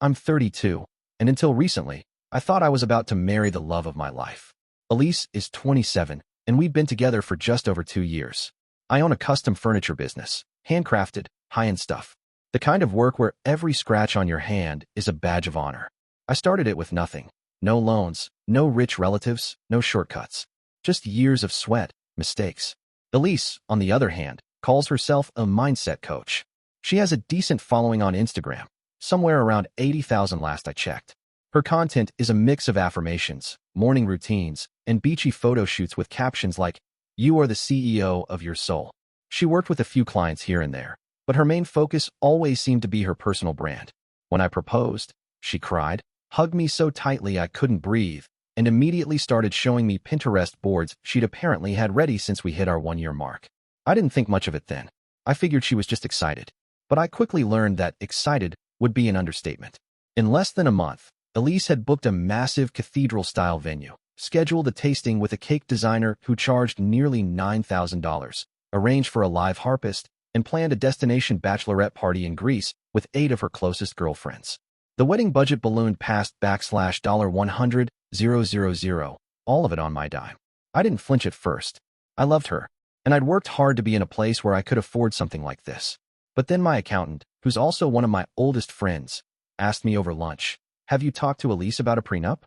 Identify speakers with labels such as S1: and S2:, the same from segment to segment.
S1: I'm 32, and until recently, I thought I was about to marry the love of my life. Elise is 27, and we've been together for just over 2 years. I own a custom furniture business, handcrafted, high-end stuff. The kind of work where every scratch on your hand is a badge of honor. I started it with nothing. No loans, no rich relatives, no shortcuts. Just years of sweat, mistakes. Elise, on the other hand, calls herself a mindset coach. She has a decent following on Instagram, somewhere around 80,000 last I checked. Her content is a mix of affirmations, morning routines, and beachy photo shoots with captions like, "You are the CEO of your soul." She worked with a few clients here and there, but her main focus always seemed to be her personal brand. When I proposed, she cried, hugged me so tightly I couldn't breathe, and immediately started showing me Pinterest boards she'd apparently had ready since we hit our 1-year mark. I didn't think much of it then. I figured she was just excited. But I quickly learned that excited would be an understatement. In less than a month, Elise had booked a massive cathedral-style venue, scheduled a tasting with a cake designer who charged nearly $9,000, arranged for a live harpist, and planned a destination bachelorette party in Greece with 8 of her closest girlfriends. The wedding budget ballooned past $100,000, all of it on my dime. I didn't flinch at first. I loved her, and I'd worked hard to be in a place where I could afford something like this. But then my accountant, who's also one of my oldest friends, asked me over lunch, "Have you talked to Elise about a prenup?"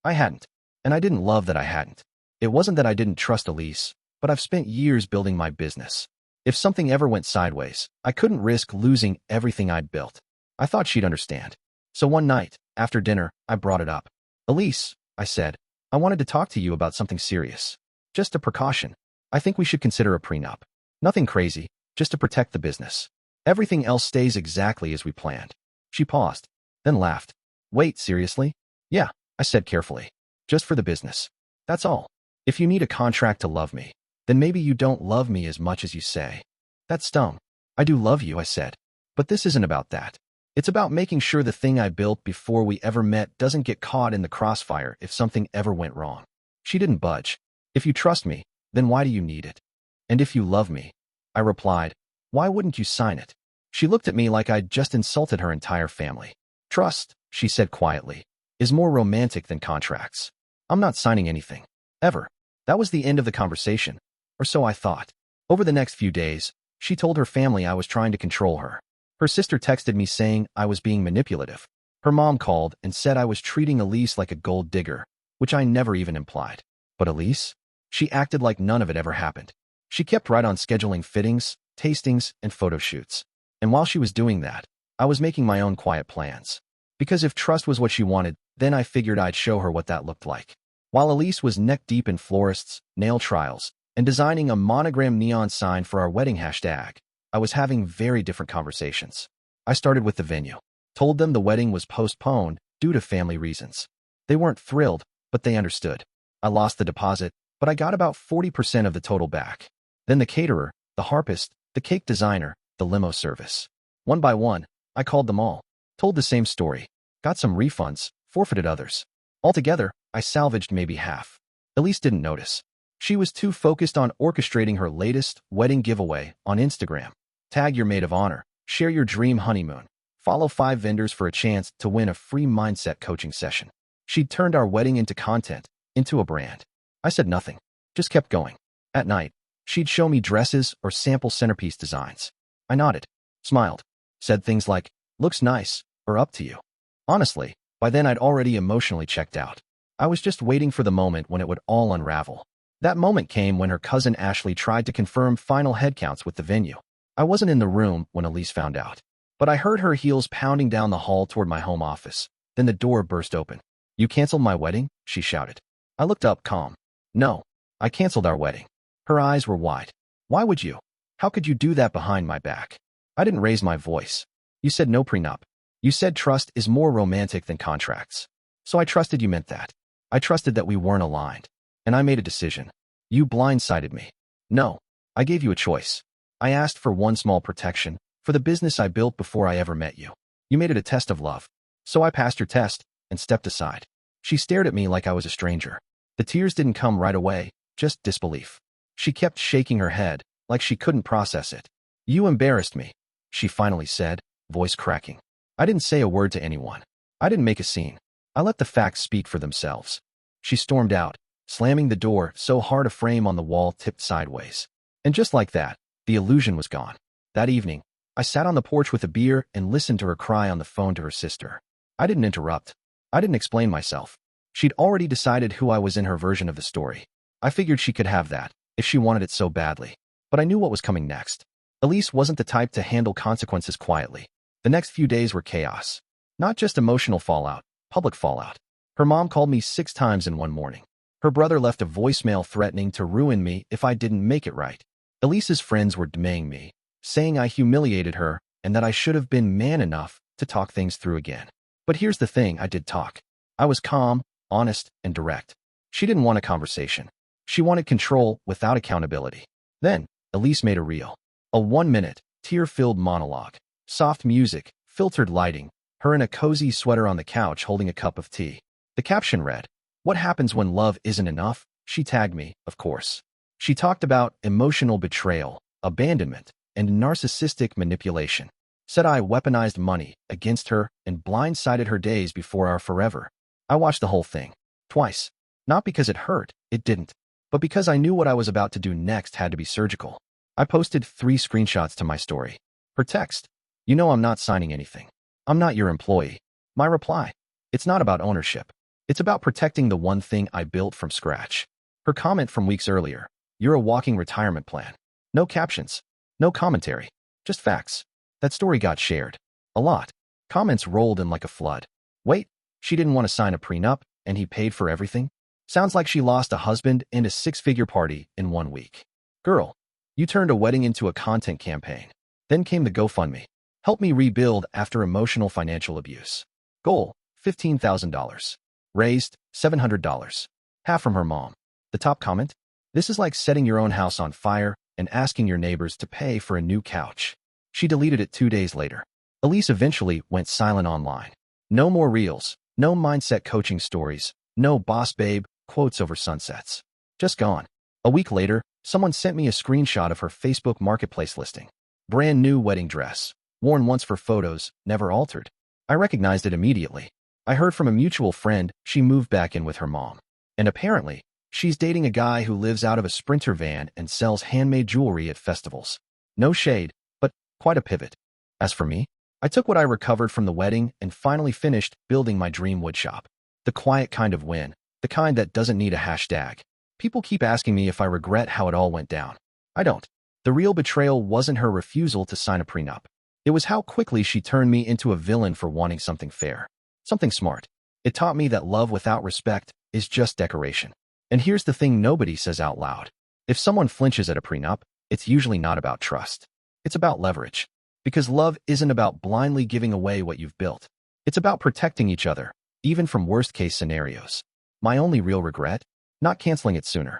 S1: I hadn't, and I didn't love that I hadn't. It wasn't that I didn't trust Elise, but I've spent years building my business. If something ever went sideways, I couldn't risk losing everything I'd built. I thought she'd understand. So one night, after dinner, I brought it up. "Elise," I said, "I wanted to talk to you about something serious. Just a precaution. I think we should consider a prenup. Nothing crazy, just to protect the business. Everything else stays exactly as we planned." She paused, then laughed. "Wait, seriously?" "Yeah," I said carefully. "Just for the business. That's all. If you need a contract to love me, then maybe you don't love me as much as you say." That stung. "I do love you," I said. "But this isn't about that. It's about making sure the thing I built before we ever met doesn't get caught in the crossfire if something ever went wrong." She didn't budge. "If you trust me, then why do you need it?" "And if you love me," I replied, "why wouldn't you sign it?" She looked at me like I'd just insulted her entire family. "Trust," she said quietly, "is more romantic than contracts. I'm not signing anything. Ever." That was the end of the conversation, or so I thought. Over the next few days, she told her family I was trying to control her. Her sister texted me saying I was being manipulative. Her mom called and said I was treating Elise like a gold digger, which I never even implied. But Elise? She acted like none of it ever happened. She kept right on scheduling fittings, tastings, and photo shoots. And while she was doing that, I was making my own quiet plans. Because if trust was what she wanted, then I figured I'd show her what that looked like. While Elise was neck-deep in florists, nail trials, and designing a monogram neon sign for our wedding hashtag, I was having very different conversations. I started with the venue. Told them the wedding was postponed due to family reasons. They weren't thrilled, but they understood. I lost the deposit, but I got about 40% of the total back. Then the caterer, the harpist, the cake designer, the limo service. One by one, I called them all. Told the same story. Got some refunds, forfeited others. Altogether, I salvaged maybe half. Elise didn't notice. She was too focused on orchestrating her latest wedding giveaway on Instagram. Tag your maid of honor, share your dream honeymoon, follow 5 vendors for a chance to win a free mindset coaching session. She'd turned our wedding into content, into a brand. I said nothing, just kept going. At night, she'd show me dresses or sample centerpiece designs. I nodded, smiled, said things like, "Looks nice," or "Up to you." Honestly, by then I'd already emotionally checked out. I was just waiting for the moment when it would all unravel. That moment came when her cousin Ashley tried to confirm final headcounts with the venue. I wasn't in the room when Elise found out, but I heard her heels pounding down the hall toward my home office. Then the door burst open. "You canceled my wedding?" she shouted. I looked up calm. "No, I canceled our wedding." Her eyes were wide. "Why would you? How could you do that behind my back?" I didn't raise my voice. "You said no prenup. You said trust is more romantic than contracts. So I trusted you meant that. I trusted that we weren't aligned. And I made a decision. You blindsided me. No, I gave you a choice. I asked for one small protection, for the business I built before I ever met you. You made it a test of love. So I passed your test and stepped aside." She stared at me like I was a stranger. The tears didn't come right away, just disbelief. She kept shaking her head, like she couldn't process it. "You embarrassed me," she finally said, voice cracking. I didn't say a word to anyone. I didn't make a scene. I let the facts speak for themselves. She stormed out, slamming the door so hard a frame on the wall tipped sideways. And just like that, the illusion was gone. That evening, I sat on the porch with a beer and listened to her cry on the phone to her sister. I didn't interrupt. I didn't explain myself. She'd already decided who I was in her version of the story. I figured she could have that, if she wanted it so badly. But I knew what was coming next. Elise wasn't the type to handle consequences quietly. The next few days were chaos. Not just emotional fallout, public fallout. Her mom called me 6 times in one morning. Her brother left a voicemail threatening to ruin me if I didn't make it right. Elise's friends were demaying me, saying I humiliated her and that I should have been man enough to talk things through again. But here's the thing, I did talk. I was calm, honest, and direct. She didn't want a conversation. She wanted control without accountability. Then, Elise made a reel. A 1-minute, tear-filled monologue. Soft music, filtered lighting, her in a cozy sweater on the couch holding a cup of tea. The caption read, "What happens when love isn't enough?" She tagged me, of course. She talked about emotional betrayal, abandonment, and narcissistic manipulation. Said I weaponized money against her and blindsided her days before our forever. I watched the whole thing. Twice. Not because it hurt, it didn't. But because I knew what I was about to do next had to be surgical. I posted 3 screenshots to my story. Her text, "You know I'm not signing anything. I'm not your employee." My reply, "It's not about ownership. It's about protecting the one thing I built from scratch." Her comment from weeks earlier, "You're a walking retirement plan." No captions. No commentary. Just facts. That story got shared. A lot. Comments rolled in like a flood. Wait, she didn't want to sign a prenup, and he paid for everything? Sounds like she lost a husband and a 6-figure party in 1 week. Girl, you turned a wedding into a content campaign. Then came the GoFundMe. Help me rebuild after emotional financial abuse. Goal, $15,000. Raised, $700. Half from her mom. The top comment? "This is like setting your own house on fire and asking your neighbors to pay for a new couch." She deleted it 2 days later. Elise eventually went silent online. No more reels, no mindset coaching stories, no boss babe quotes over sunsets. Just gone. A week later, someone sent me a screenshot of her Facebook Marketplace listing. Brand new wedding dress, worn once for photos, never altered. I recognized it immediately. I heard from a mutual friend she moved back in with her mom. And apparently, she's dating a guy who lives out of a Sprinter van and sells handmade jewelry at festivals. No shade, but quite a pivot. As for me, I took what I recovered from the wedding and finally finished building my dream woodshop. The quiet kind of win, the kind that doesn't need a hashtag. People keep asking me if I regret how it all went down. I don't. The real betrayal wasn't her refusal to sign a prenup. It was how quickly she turned me into a villain for wanting something fair. Something smart. It taught me that love without respect is just decoration. And here's the thing nobody says out loud. If someone flinches at a prenup, it's usually not about trust. It's about leverage. Because love isn't about blindly giving away what you've built. It's about protecting each other, even from worst-case scenarios. My only real regret? Not canceling it sooner.